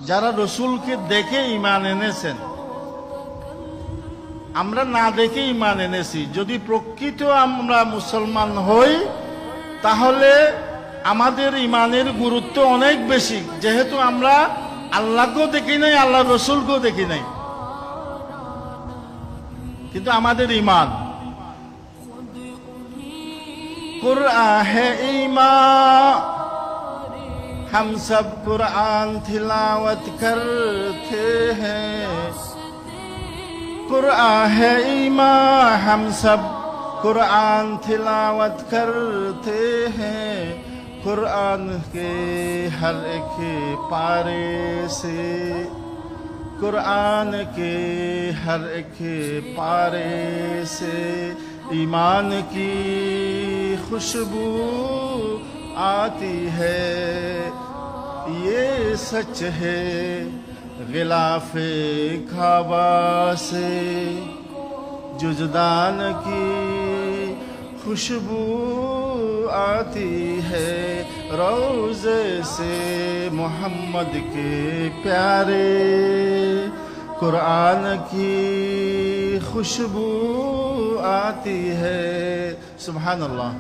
যারা রসুলকে দেখে ঈমান এনেছেন, আমরা না দেখে ঈমান এনেছি। যদি প্রকৃত আমরা মুসলমান হই তাহলে আমাদের ঈমানের গুরুত্ব অনেক বেশি, যেহেতু আমরা আল্লাহকেও দেখি নাই, আল্লাহ রসুলকেও দেখি নাই, কিন্তু আমাদের ঈমান। कुरान है ईमान, हम सब कुरान तिलावत करते हैं। कुरान है ईमान, हम सब कुरान तिलावत करते हैं। कुरान के हर एक पारे से, कुरान के हर एक पारे से ईमान की खुशबू आती है। ये सच है गिलाफे खाबा से, जुजदान की खुशबू आती है। रोज़े से मोहम्मद के प्यारे, कुरान की खुशबू आती है। सुभान अल्लाह।